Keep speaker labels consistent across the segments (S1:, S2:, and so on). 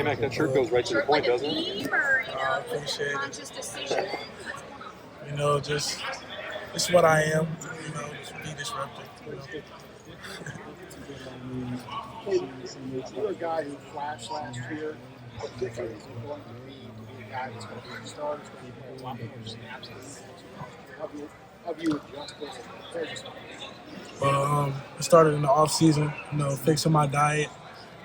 S1: Mac, that shirt goes right to the point, doesn't it?
S2: I appreciate it. Just it's what I am. Just be disruptive.
S3: You're a guy who flashed last year. How different is it going to be a guy that's going to be a starter, that's going to play a lot more snaps than you? How have you adjusted and prepared yourself?
S2: I started in the offseason, fixing my diet,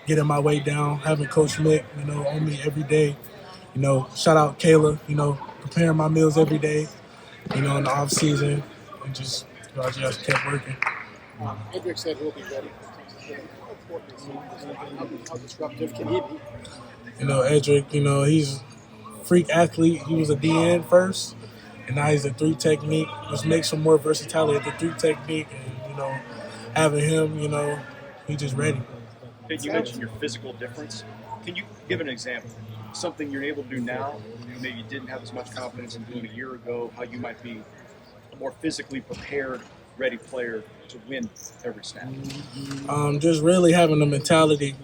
S2: getting my weight down, having Coach Mick, on me every day. Shout out Kayla, preparing my meals every day, in the offseason, and just I just kept working.
S3: Hendrick said he'll be ready. How disruptive can he be?
S2: Edric, he's a freak athlete. He was a DN first, and now he's a 3 technique, which makes him more versatility at the 3 technique. And, having him, he's just ready.
S4: Hey, you mentioned your physical difference. Can you give an example? Something you're able to do now, you maybe didn't have as much confidence in doing a year ago, how you might be a more physically prepared, ready player to win every snap?
S2: Just really having the mentality,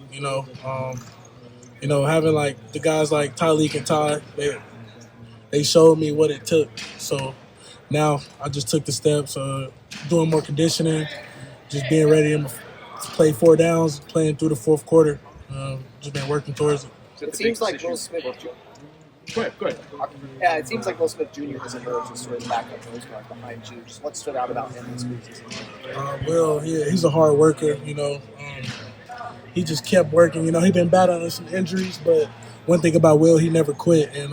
S2: having like the guys like Tyleek and Ty, they showed me what it took. So now I just took the steps, doing more conditioning, just being ready to play 4 downs, playing through the fourth quarter. Just been working towards it.
S5: It seems like Will Smith.
S4: Go ahead.
S5: Yeah, it seems like Will Smith Jr. has emerged as sort of the backup nose guard behind you. Just what stood out about him this preseason?
S2: Will, he's a hard worker. He just kept working. He's been battling some injuries, but one thing about Will, he never quit. And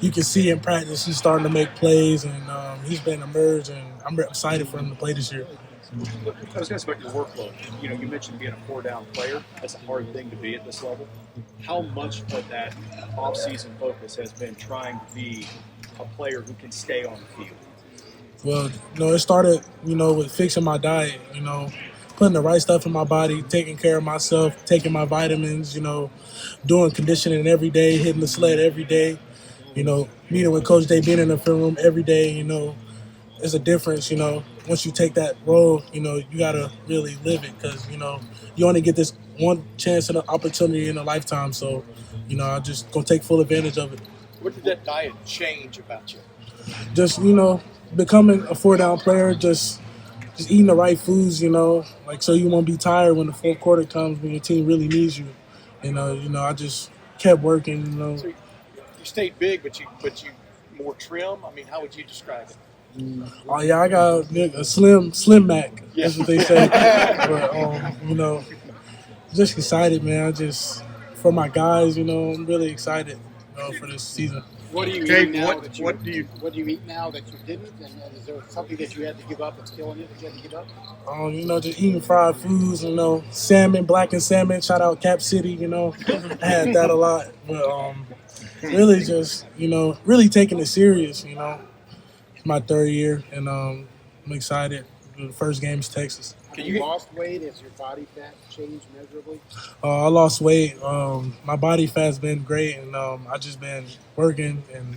S2: you can see in practice he's starting to make plays, and he's been emerged. And I'm excited for him to play this year.
S4: I was going to ask about your workload. You mentioned being a 4-down player. That's a hard thing to be at this level. How much of that off-season focus has been trying to be a player who can stay on the field?
S2: Well, it started, with fixing my diet, putting the right stuff in my body, taking care of myself, taking my vitamins, doing conditioning every day, hitting the sled every day, meeting with Coach Day, being in the film room every day, there's a difference, Once you take that role, you got to really live it because, you only get this one chance and an opportunity in a lifetime. So, I'm just going to take full advantage of it.
S3: What did that diet change about you?
S2: Just, becoming a 4-down player, just eating the right foods, so you won't be tired when the fourth quarter comes when your team really needs you. I just kept working,
S3: So you stayed big, but you more trim? I mean, how would you describe it?
S2: Oh yeah, I got a slim Mac. That's what they say. But just excited, man. For my guys, I'm really excited for this season.
S3: What do you eat now that you didn't? And is there something that you had to give up that's killing you that you had to give up?
S2: Just eating fried foods. Salmon, blackened salmon. Shout out Cap City. I had that a lot. But really, just really taking it serious. My 3rd year, and I'm excited. The first game is Texas.
S3: Have you lost weight? Has your body fat changed measurably?
S2: I lost weight. My body fat's been great, and I've just been working, and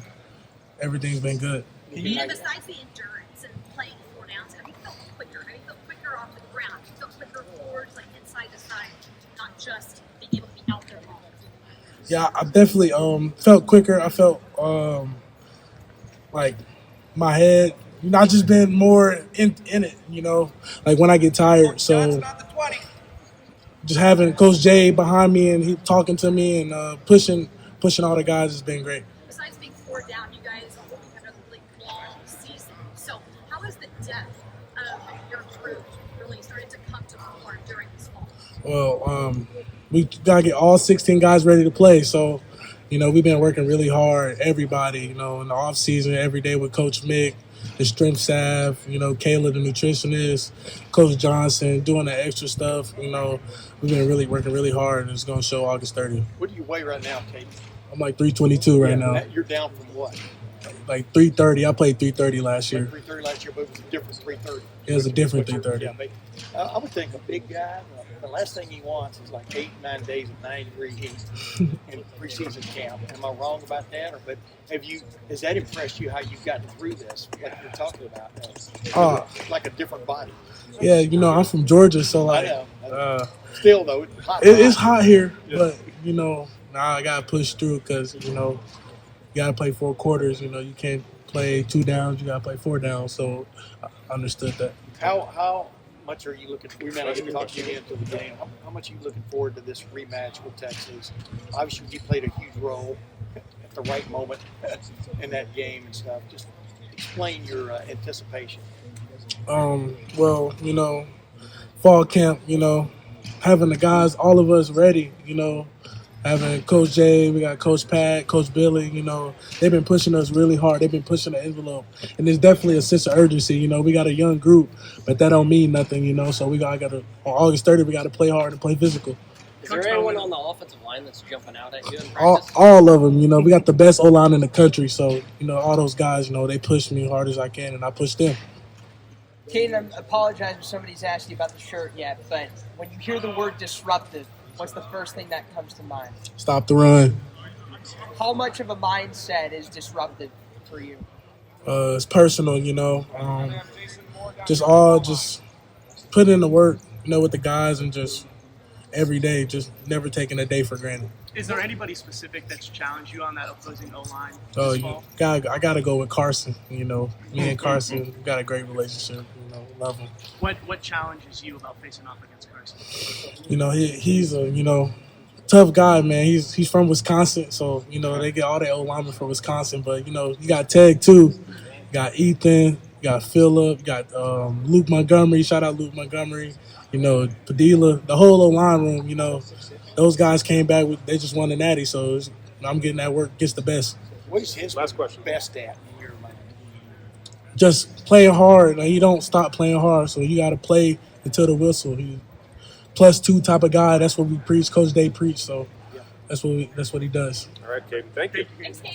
S2: everything's been good.
S6: And besides the endurance and playing 4 downs, have you felt quicker? Have you felt quicker off the ground? Have you felt quicker forwards, like inside to side, not just being able to be out there all the time?
S2: Yeah, I definitely felt quicker. I felt like my head, I've just been more in it, like when I get tired. So just having Coach Jay behind me and he talking to me and pushing all the guys has been great.
S6: Besides being 4 down, you guys have a really long season. So how has the depth of your group really started to come to the fore during this fall?
S2: Well, we got to get all 16 guys ready to play. So, we've been working really hard, everybody, in the offseason, every day with Coach Mick, the strength staff, Kayla, the nutritionist, Coach Johnson, doing the extra stuff. We've been really working really hard, and it's going to show August 30th.
S3: What do you weigh right now, Kayden?
S2: I'm like 322 right now.
S3: You're down from what?
S2: Like 330. I played 330 last year.
S3: 330 last year, but it was a different 330.
S2: It was a different 330.
S3: Yeah, I would think a big guy, the last thing he wants is like 8-9 days of 90-degree heat in preseason camp. Am I wrong about that? But has that impressed you how you've gotten through this, like you're talking about? Like a different body.
S2: Yeah, I'm from Georgia, so like.
S3: I know. Still, though, it's hot.
S2: It's hot here, but, now I gotta push through because you gotta play 4 quarters. You can't play 2 downs. You gotta play 4 downs. So I understood that.
S3: How much are you looking? We managed to talk you into the game. How much are you looking forward to this rematch with Texas? Obviously, you played a huge role at the right moment in that game and stuff. Just explain your anticipation.
S2: Well, fall camp. Having the guys, all of us ready. Having Coach Jay, we got Coach Pat, Coach Billy, they've been pushing us really hard. They've been pushing the envelope. And there's definitely a sense of urgency. We got a young group, but that don't mean nothing, So we got to, on August 30th, we got to play hard and play physical.
S7: Is there anyone on the offensive line that's jumping out at you in
S2: All,
S7: practice?
S2: all of them, we got the best O-line in the country. So, all those guys, they push me hard as I can, and I push them.
S8: Kayden, I apologize if somebody's asked you about the shirt yet, but when you hear the word disruptive, what's the first thing that comes to mind?
S2: Stop the run.
S8: How much of a mindset is disruptive for you?
S2: It's personal, just put in the work, with the guys and just every day, just never taking a day for granted.
S9: Is there anybody specific that's challenged you on that opposing O-line
S2: Oh,
S9: this fall?
S2: I got to go with Carson. Me and Carson we got a great relationship. Love him.
S9: What challenges you about facing off against Carson?
S2: He's a tough guy, man. He's from Wisconsin, so they get all their old linemen from Wisconsin. But you got Teg too, you got Ethan, you got Phillip, you got Luke Montgomery. Shout out Luke Montgomery. Padilla, the whole old line room. Those guys came back they just won the Natty, so I'm getting that work against the best.
S3: What is his
S1: Last question.
S3: best at in your mind?
S2: Just playing hard. He don't stop playing hard, so you got to play until the whistle. He +2 type of guy. That's what we preach. Coach Day preach. So that's what he does.
S1: All right, Kayden. Thank you.
S6: Thanks, Kate.